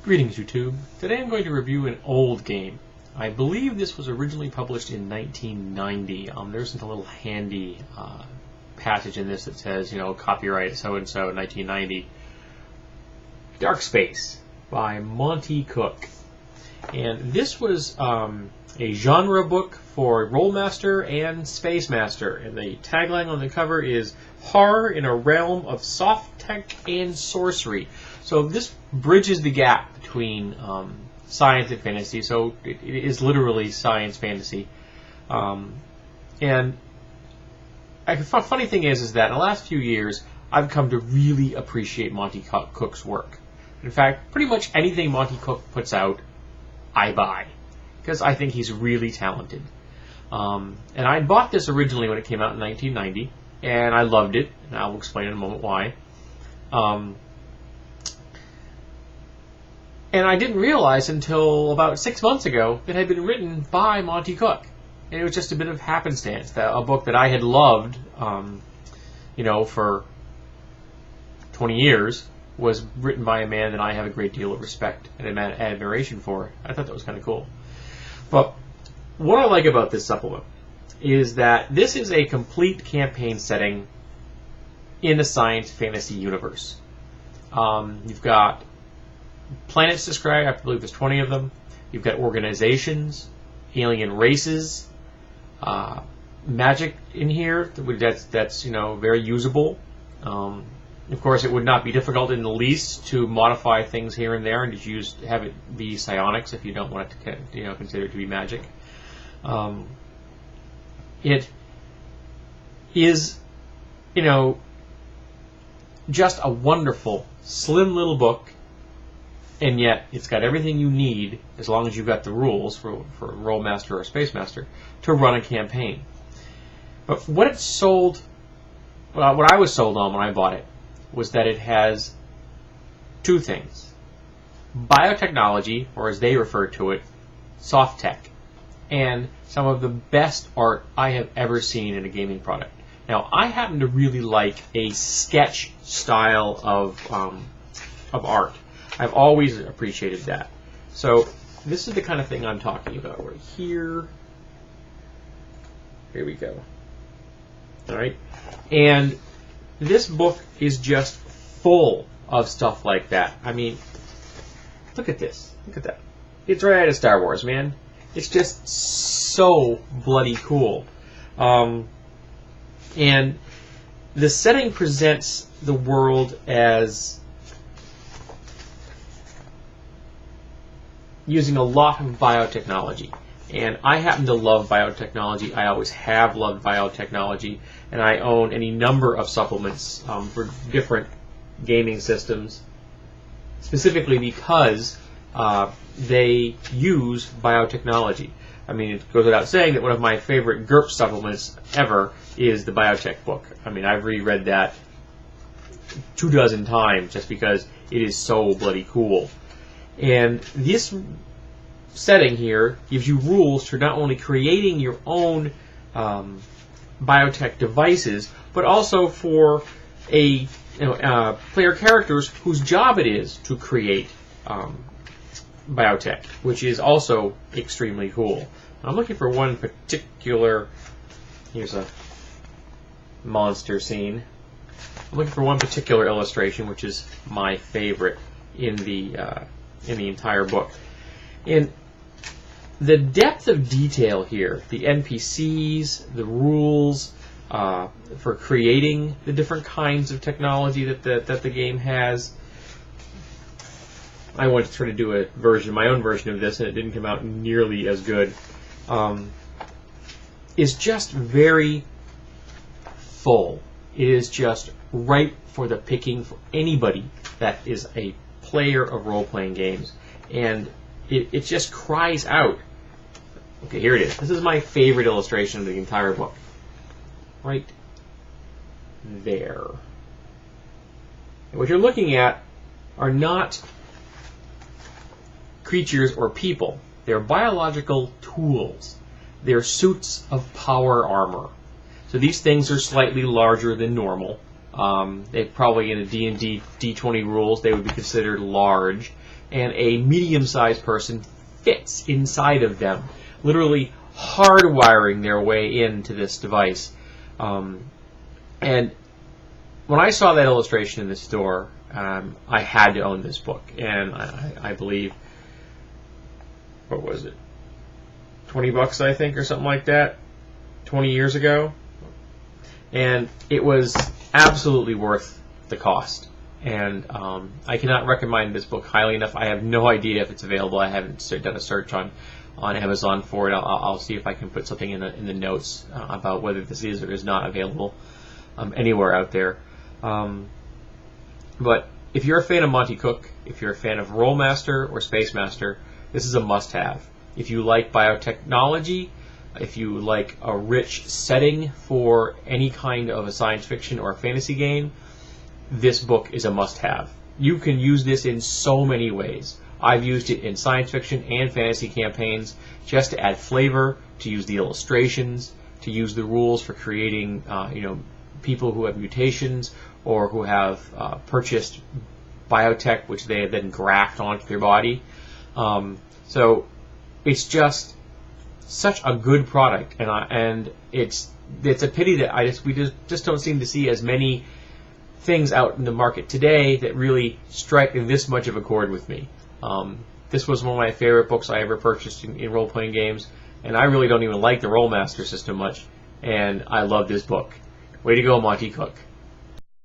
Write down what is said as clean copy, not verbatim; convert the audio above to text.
Greetings, YouTube. Today I'm going to review an old game. I believe this was originally published in 1990. There's a little handy passage in this that says, copyright so-and-so 1990. Dark Space by Monte Cook. And this was a genre book for Rollmaster and Space Master. And the tagline on the cover is Horror in a Realm of Soft Tech and Sorcery. So this bridges the gap between science and fantasy. So it is literally science fantasy. And the funny thing is that in the last few years, I've come to really appreciate Monte Cook's work. In fact, pretty much anything Monte Cook puts out, I buy, because I think he's really talented. And I bought this originally when it came out in 1990, and I loved it, and I'll explain in a moment why. And I didn't realize until about 6 months ago that it had been written by Monte Cook. And it was just a bit of happenstance, that a book that I had loved, for 20 years, was written by a man that I have a great deal of respect and admiration for. I thought that was kind of cool. But what I like about this supplement is that this is a complete campaign setting in a science fantasy universe. You've got planets described. I believe there's 20 of them. You've got organizations, alien races, magic in here that's very usable. Of course, it would not be difficult in the least to modify things here and there and just have it be psionics if you don't want it to consider it to be magic. It is just a wonderful, slim little book. And yet, it's got everything you need, as long as you've got the rules for Rollmaster or Space Master, to run a campaign. But what I was sold on when I bought it was that it has two things: biotechnology, or as they refer to it, soft tech, and some of the best art I have ever seen in a gaming product. Now, I happen to really like a sketch style of art. I've always appreciated that. So this is the kind of thing I'm talking about right here. Here we go. All right. And this book is just full of stuff like that. I mean, look at this. Look at that. It's right out of Star Wars, man. It's just so bloody cool. And the setting presents the world as using a lot of biotechnology. And I happen to love biotechnology. I always have loved biotechnology. And I own any number of supplements for different gaming systems, specifically because they use biotechnology. I mean, it goes without saying that one of my favorite GURP supplements ever is the Biotech book. I mean, I've reread that 24 times just because it is so bloody cool. And this setting here gives you rules for not only creating your own biotech devices, but also for player characters whose job it is to create biotech, which is also extremely cool. I'm looking for one particular. Here's a monster scene. I'm looking for one particular illustration, which is my favorite in the entire book. And the depth of detail here, the NPCs, the rules for creating the different kinds of technology that the game has. I wanted to try to do my own version of this, and it didn't come out nearly as good. Is just very full. It is just ripe for the picking for anybody that is a player of role-playing games. And it just cries out. Okay, here it is. This is my favorite illustration of the entire book. Right there. And what you're looking at are not creatures or people. They're biological tools. They're suits of power armor. So these things are slightly larger than normal. They probably in a D&D D20 rules they would be considered large, and a medium-sized person fits inside of them, literally hardwiring their way into this device. And when I saw that illustration in the store, I had to own this book, and I believe, what was it, $20 I think, or something like that, 20 years ago, and it was absolutely worth the cost. And I cannot recommend this book highly enough. I have no idea if it's available. I haven't done a search on Amazon for it. I'll see if I can put something in the notes about whether this is or is not available anywhere out there. But if you're a fan of Monte Cook, if you're a fan of Rollmaster or Space Master, this is a must-have. If you like biotechnology, if you like a rich setting for any kind of a science fiction or a fantasy game, this book is a must-have. You can use this in so many ways. I've used it in science fiction and fantasy campaigns just to add flavor, to use the illustrations, to use the rules for creating people who have mutations or who have purchased biotech which they have then graft onto their body. So it's just such a good product, and it's a pity that we just don't seem to see as many things out in the market today that really strike this much of a chord with me. This was one of my favorite books I ever purchased in role-playing games, and I really don't even like the Rollmaster system much, and I love this book. Way to go, Monte Cook.